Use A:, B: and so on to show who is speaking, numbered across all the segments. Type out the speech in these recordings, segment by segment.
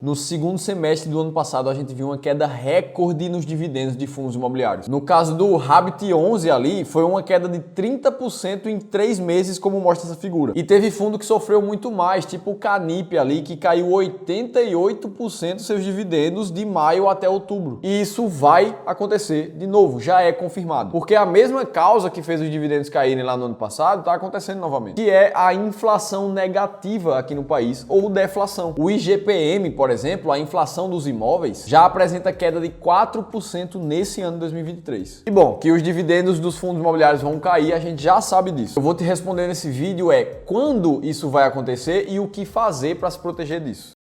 A: No segundo semestre do ano passado, a gente viu uma queda recorde nos dividendos de fundos imobiliários. No caso do Habit 11 ali, foi uma queda de 30% em 3 meses, como mostra essa figura. E teve fundo que sofreu muito mais, tipo o Canip ali, que caiu 88% dos seus dividendos de maio até outubro. E isso vai acontecer de novo, já é confirmado. Porque a mesma causa que fez os dividendos caírem lá no ano passado está acontecendo novamente, que é a inflação negativa aqui no país, ou deflação. O IGPM, por exemplo, a inflação dos imóveis já apresenta queda de 4% nesse ano de 2023. E bom, que os dividendos dos fundos imobiliários vão cair, a gente já sabe disso. Eu vou te responder nesse vídeo quando isso vai acontecer e o que fazer para se proteger disso.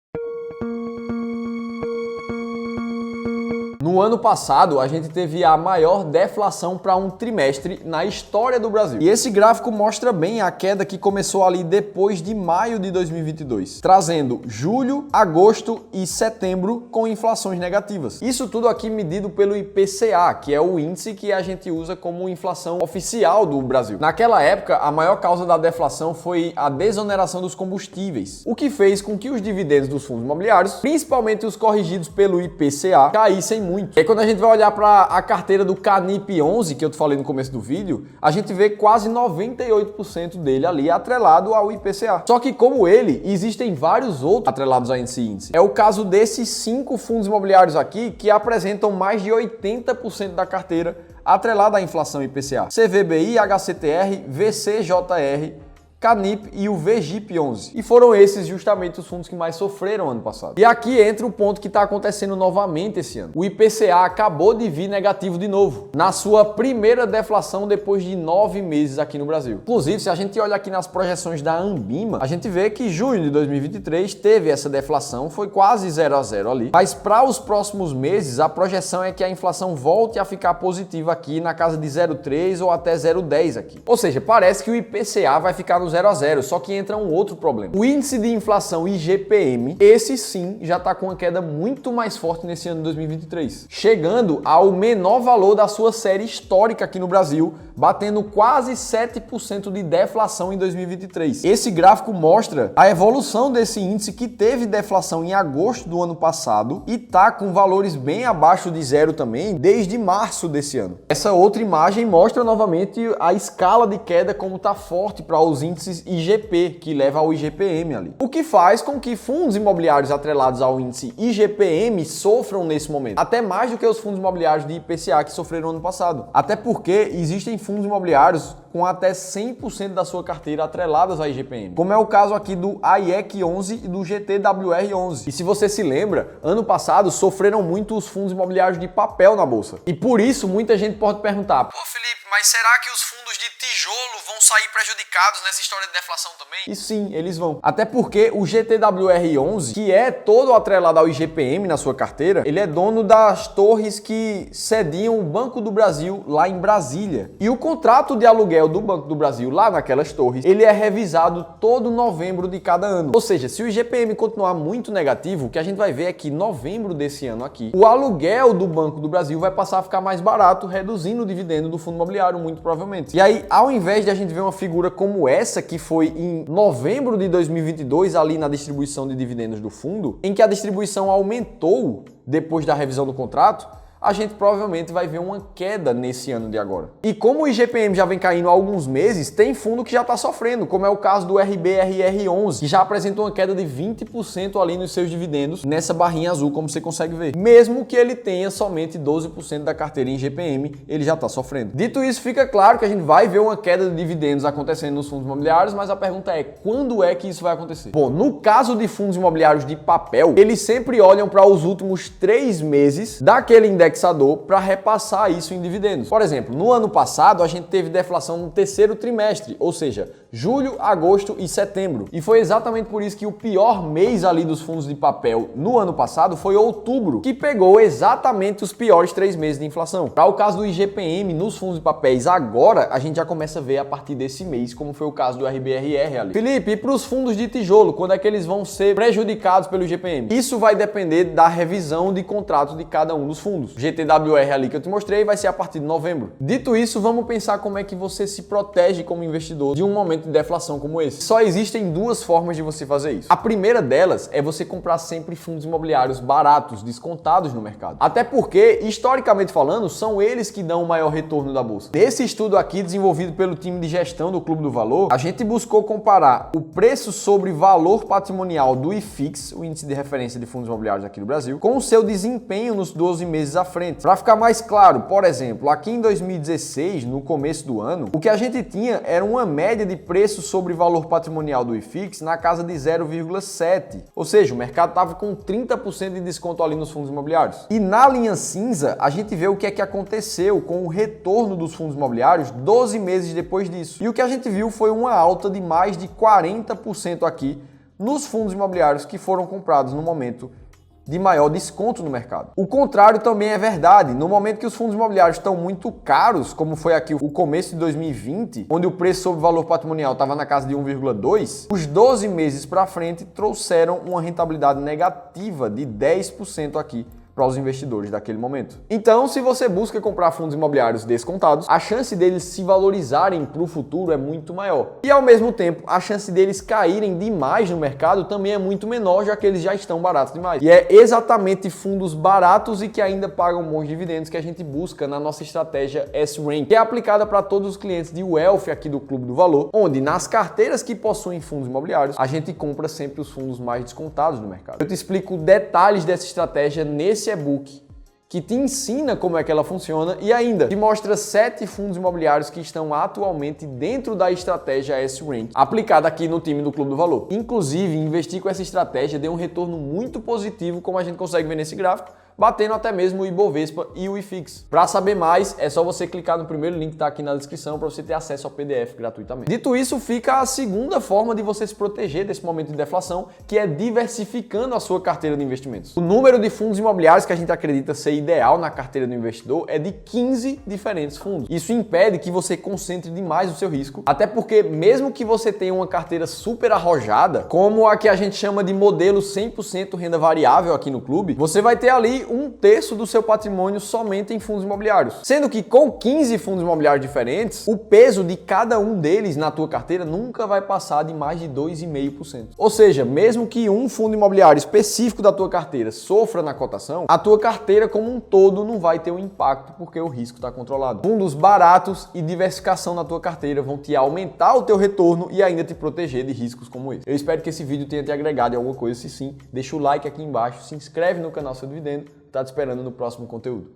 A: No ano passado, a gente teve a maior deflação para um trimestre na história do Brasil. E esse gráfico mostra bem a queda que começou ali depois de maio de 2022, trazendo julho, agosto e setembro com inflações negativas. Isso tudo aqui medido pelo IPCA, que é o índice que a gente usa como inflação oficial do Brasil. Naquela época, a maior causa da deflação foi a desoneração dos combustíveis, o que fez com que os dividendos dos fundos imobiliários, principalmente os corrigidos pelo IPCA, caíssem muito. E aí, quando a gente vai olhar para a carteira do Canip 11, que eu te falei no começo do vídeo, a gente vê quase 98% dele ali atrelado ao IPCA. Só que como ele, existem vários outros atrelados a esse índice. É o caso desses 5 fundos imobiliários aqui que apresentam mais de 80% da carteira atrelada à inflação IPCA. CVBI, HCTR, VCJR, Canip e o VGIP 11. E foram esses justamente os fundos que mais sofreram ano passado. E aqui entra o ponto que está acontecendo novamente esse ano. O IPCA acabou de vir negativo de novo, na sua primeira deflação depois de 9 meses aqui no Brasil. Inclusive, se a gente olha aqui nas projeções da Anbima, a gente vê que junho de 2023 teve essa deflação, foi quase 0 a 0 ali. Mas para os próximos meses, a projeção é que a inflação volte a ficar positiva aqui na casa de 0,3 ou até 0,10 aqui. Ou seja, parece que o IPCA vai ficar no 0 a 0, só que entra um outro problema. O índice de inflação IGPM, esse sim, já está com uma queda muito mais forte nesse ano de 2023, chegando ao menor valor da sua série histórica aqui no Brasil, batendo quase 7% de deflação em 2023. Esse gráfico mostra a evolução desse índice que teve deflação em agosto do ano passado e tá com valores bem abaixo de zero também desde março desse ano. Essa outra imagem mostra novamente a escala de queda como tá forte para os índices IGP, que leva ao IGPM ali. O que faz com que fundos imobiliários atrelados ao índice IGPM sofram nesse momento, até mais do que os fundos imobiliários de IPCA que sofreram ano passado. Até porque existem fundos imobiliários com até 100% da sua carteira atreladas à IGPM, como é o caso aqui do AIEC 11 e do GTWR 11. E se você se lembra, ano passado sofreram muito os fundos imobiliários de papel na bolsa. E por isso muita gente pode perguntar: pô, Felipe, mas será que os fundos de tijolo vão sair prejudicados nessa história de deflação também? E sim, eles vão. Até porque o GTWR 11, que é todo atrelado ao IGPM na sua carteira, ele é dono das torres que cediam o Banco do Brasil lá em Brasília. E o contrato de aluguel do Banco do Brasil lá naquelas torres, ele é revisado todo novembro de cada ano. Ou seja, se o IGPM continuar muito negativo, o que a gente vai ver é que em novembro desse ano aqui, o aluguel do Banco do Brasil vai passar a ficar mais barato, reduzindo o dividendo do fundo imobiliário, muito provavelmente. E aí, ao invés de a gente ver uma figura como essa, que foi em novembro de 2022, ali na distribuição de dividendos do fundo, em que a distribuição aumentou depois da revisão do contrato, a gente provavelmente vai ver uma queda nesse ano de agora. E como o IGPM já vem caindo há alguns meses, tem fundo que já está sofrendo, como é o caso do RBRR11, que já apresentou uma queda de 20% ali nos seus dividendos, nessa barrinha azul, como você consegue ver. Mesmo que ele tenha somente 12% da carteira em IGPM, ele já está sofrendo. Dito isso, fica claro que a gente vai ver uma queda de dividendos acontecendo nos fundos imobiliários, mas a pergunta é, quando é que isso vai acontecer? Bom, no caso de fundos imobiliários de papel, eles sempre olham para os últimos 3 meses daquele indexador para repassar isso em dividendos. Por exemplo, no ano passado a gente teve deflação no terceiro trimestre, ou seja, julho, agosto e setembro. E foi exatamente por isso que o pior mês ali dos fundos de papel no ano passado foi outubro, que pegou exatamente os piores 3 meses de inflação. Para o caso do IGPM nos fundos de papéis agora, a gente já começa a ver a partir desse mês, como foi o caso do RBRR ali. Felipe, e para os fundos de tijolo, quando é que eles vão ser prejudicados pelo IGPM? Isso vai depender da revisão de contrato de cada um dos fundos. O GTWR ali que eu te mostrei vai ser a partir de novembro. Dito isso, vamos pensar como é que você se protege como investidor de um momento de deflação como esse. Só existem duas formas de você fazer isso. A primeira delas é você comprar sempre fundos imobiliários baratos, descontados no mercado. Até porque, historicamente falando, são eles que dão o maior retorno da bolsa. Nesse estudo aqui, desenvolvido pelo time de gestão do Clube do Valor, a gente buscou comparar o preço sobre valor patrimonial do IFIX, o índice de referência de fundos imobiliários aqui do Brasil, com o seu desempenho nos 12 meses à frente. Para ficar mais claro, por exemplo, aqui em 2016, no começo do ano, o que a gente tinha era uma média de preço sobre valor patrimonial do IFIX na casa de 0,7. Ou seja, o mercado estava com 30% de desconto ali nos fundos imobiliários. E na linha cinza, a gente vê o que é que aconteceu com o retorno dos fundos imobiliários 12 meses depois disso. E o que a gente viu foi uma alta de mais de 40% aqui nos fundos imobiliários que foram comprados no momento de maior desconto no mercado. O contrário também é verdade. No momento que os fundos imobiliários estão muito caros, como foi aqui o começo de 2020, onde o preço sobre valor patrimonial estava na casa de 1,2, os 12 meses para frente trouxeram uma rentabilidade negativa de 10% aqui para os investidores daquele momento. Então, se você busca comprar fundos imobiliários descontados, a chance deles se valorizarem para o futuro é muito maior. E ao mesmo tempo, a chance deles caírem demais no mercado também é muito menor, já que eles já estão baratos demais. E é exatamente fundos baratos e que ainda pagam bons dividendos que a gente busca na nossa estratégia S-Rank, que é aplicada para todos os clientes de Wealth aqui do Clube do Valor, onde nas carteiras que possuem fundos imobiliários, a gente compra sempre os fundos mais descontados do mercado. Eu te explico detalhes dessa estratégia nesse e-book que te ensina como é que ela funciona e ainda te mostra 7 fundos imobiliários que estão atualmente dentro da estratégia S-Rank, aplicada aqui no time do Clube do Valor. Inclusive, investir com essa estratégia deu um retorno muito positivo, como a gente consegue ver nesse gráfico, batendo até mesmo o Ibovespa e o IFIX. Para saber mais, é só você clicar no primeiro link que está aqui na descrição para você ter acesso ao PDF gratuitamente. Dito isso, fica a segunda forma de você se proteger desse momento de deflação, que é diversificando a sua carteira de investimentos. O número de fundos imobiliários que a gente acredita ser ideal na carteira do investidor é de 15 diferentes fundos. Isso impede que você concentre demais o seu risco, até porque mesmo que você tenha uma carteira super arrojada, como a que a gente chama de modelo 100% renda variável aqui no clube, você vai ter ali 1/3 do seu patrimônio somente em fundos imobiliários. Sendo que com 15 fundos imobiliários diferentes, o peso de cada um deles na tua carteira nunca vai passar de mais de 2,5%. Ou seja, mesmo que um fundo imobiliário específico da tua carteira sofra na cotação, a tua carteira como um todo não vai ter um impacto porque o risco está controlado. Fundos baratos e diversificação na tua carteira vão te aumentar o teu retorno e ainda te proteger de riscos como esse. Eu espero que esse vídeo tenha te agregado em alguma coisa. Se sim, deixa o like aqui embaixo, se inscreve no canal Seu Dividendo. Tá te esperando no próximo conteúdo.